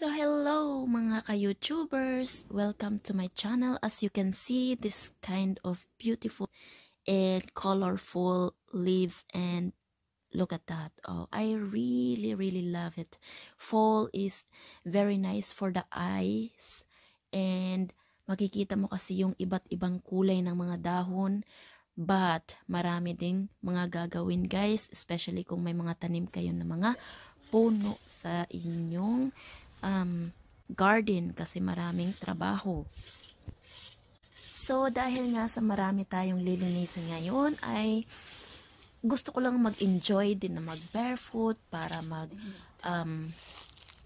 So hello mga ka-YouTubers! Welcome to my channel. As you can see, this kind of beautiful and colorful leaves, and look at that. Oh, I really love it. Fall is very nice for the eyes, and makikita mo kasi yung iba't ibang kulay ng mga dahon. But marami ding mga gagawin guys, especially kung may mga tanim kayo na mga puno sa inyong garden kasi maraming trabaho. So dahil nga sa marami tayong lilinisin ngayon, ay gusto ko lang mag-enjoy din na mag-barefoot para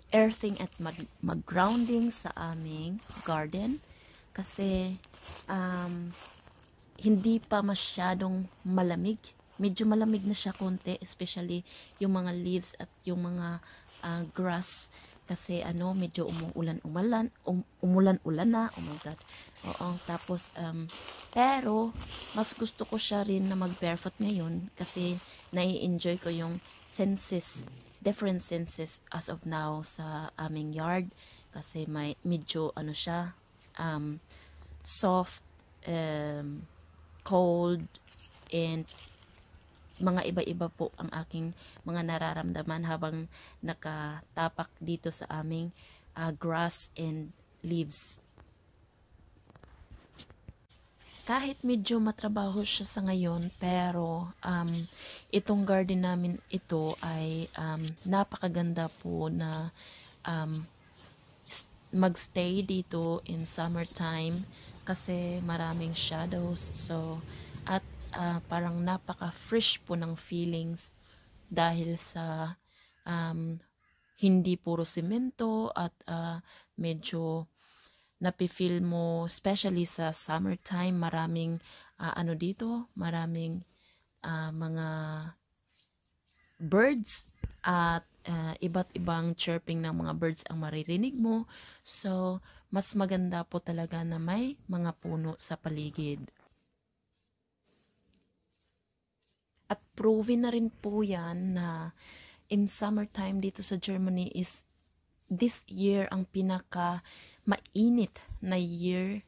earthing at mag-grounding sa aming garden. Kasi hindi pa masyadong malamig. Medyo malamig na siya konti, especially yung mga leaves at yung mga grass. Kasi medyo umulan-ulan na. Oh my God. Oo, tapos pero mas gusto ko siya rin na mag-barefoot ngayon kasi nai-enjoy ko yung different senses as of now sa aming yard kasi may medyo siya soft, cold, and mga iba-iba po ang aking mga nararamdaman habang nakatapak dito sa aming grass and leaves. Kahit medyo matrabaho siya sa ngayon, pero itong garden namin ito ay napakaganda po na magstay dito in summertime kasi maraming shadows. So at parang napaka-fresh po ng feelings dahil sa hindi puro semento at medyo napifeel mo, especially sa summertime, maraming maraming mga birds at iba't ibang chirping ng mga birds ang maririnig mo. So mas maganda po talaga na may mga puno sa paligid. At proven na rin po yan na in summertime dito sa Germany is this year ang pinaka mainit na year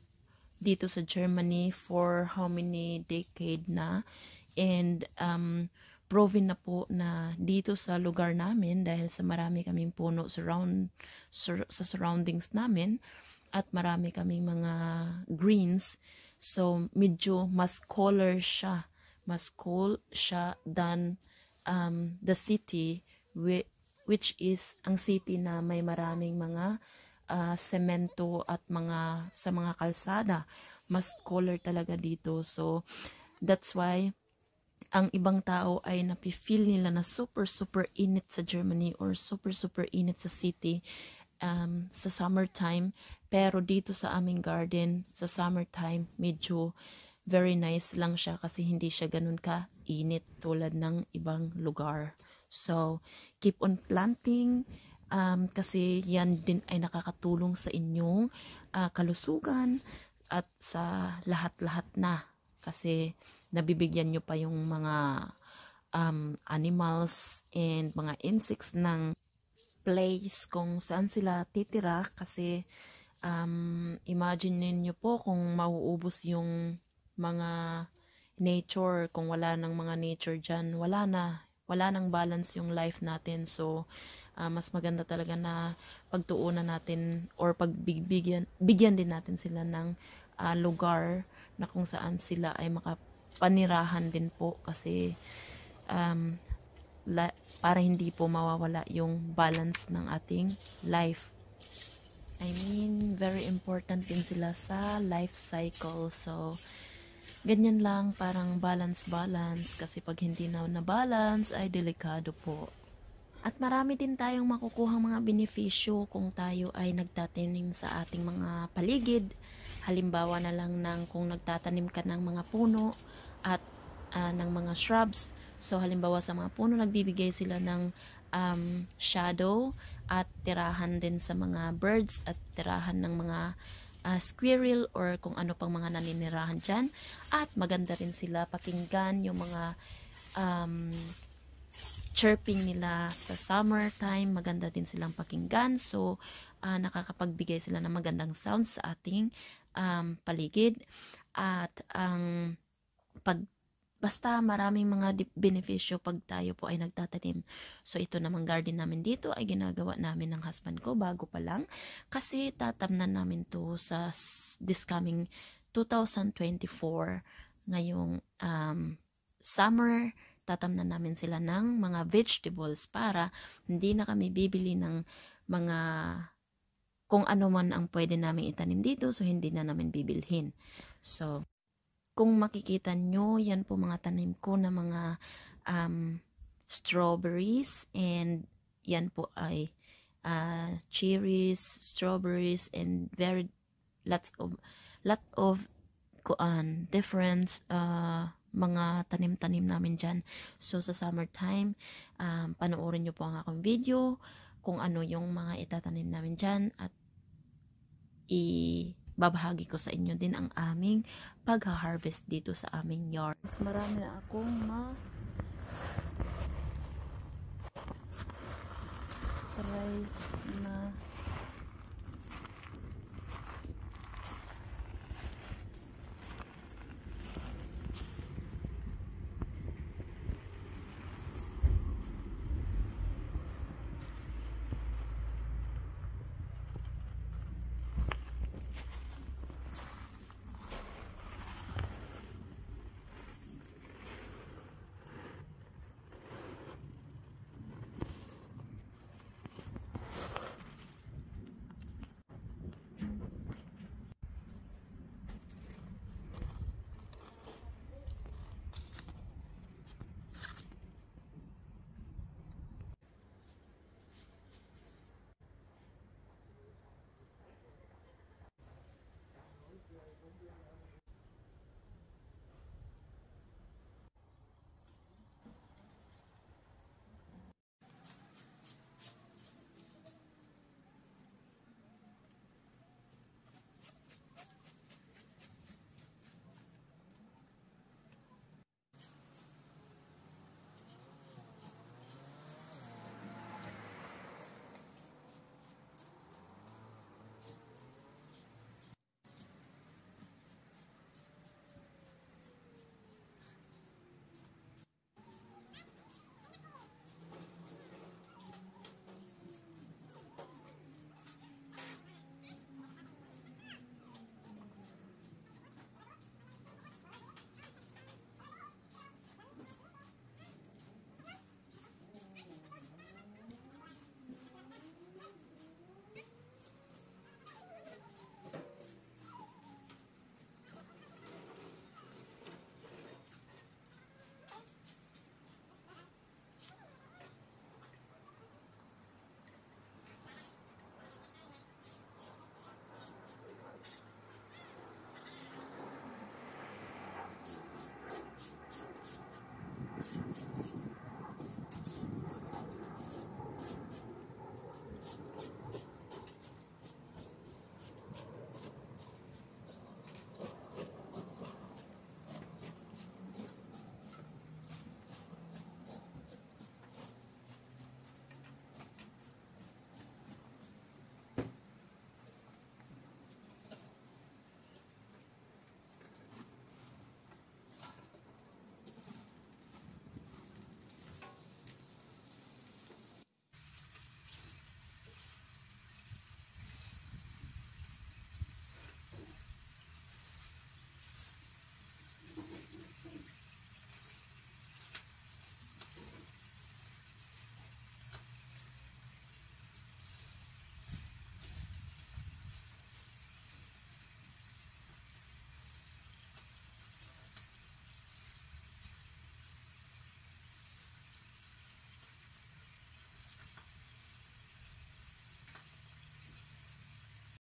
dito sa Germany for how many decade na. And proven na po na dito sa lugar namin dahil sa marami kaming puno sa surroundings namin at marami kaming mga greens. So medyo mas color siya. Mas cool siya than the city, which is ang city na may maraming mga semento at sa mga kalsada. Mas color talaga dito. So that's why ang ibang tao ay napifeel nila na super init sa Germany or super init sa city sa summertime. Pero dito sa aming garden sa summertime medyo very nice lang siya kasi hindi siya ganun ka-init tulad ng ibang lugar. So, keep on planting kasi yan din ay nakakatulong sa inyong kalusugan at sa lahat-lahat na. Kasi nabibigyan nyo pa yung mga animals and mga insects ng place kung saan sila titira. Kasi imagine niyo po kung mauubos yung mga nature, kung wala ng mga nature dyan, wala nang balance yung life natin. So mas maganda talaga na pagtuunan natin or bigyan din natin sila ng lugar na kung saan sila ay makapanirahan din po kasi para hindi po mawawala yung balance ng ating life. I mean, very important din sila sa life cycle. So ganyan lang, parang balance kasi pag hindi na balance ay delikado po. At marami din tayong makukuhang mga benepisyo kung tayo ay nagtatanim sa ating mga paligid. Halimbawa na lang kung nagtatanim ka ng mga puno at ng mga shrubs. So halimbawa sa mga puno, nagbibigay sila ng shadow at tirahan din sa mga birds at tirahan ng mga squirrel or kung ano pang mga naninirahan dyan. At maganda rin sila pakinggan yung mga chirping nila sa summertime, maganda din silang pakinggan. So, nakakapagbigay sila ng magandang sounds sa ating paligid. At ang basta maraming mga benepisyo pag tayo po ay nagtatanim. So, ito namang garden namin dito ay ginagawa namin ng husband ko bago pa lang. Kasi tatamnan namin to sa this coming 2024. Ngayong summer, tatamnan namin sila ng mga vegetables para hindi na kami bibili ng mga kung ano man ang pwede namin itanim dito. So, hindi na namin bibilhin. So, kung makikita nyo, yan po mga tanim ko na mga strawberries, and yan po ay cherries, strawberries, and lot of different mga tanim-tanim namin dyan. So sa summertime, panoorin nyo po ang akong video kung ano yung mga itatanim namin dyan, at babahagi ko sa inyo din ang aming pag-harvest dito sa aming yard. Marami na akong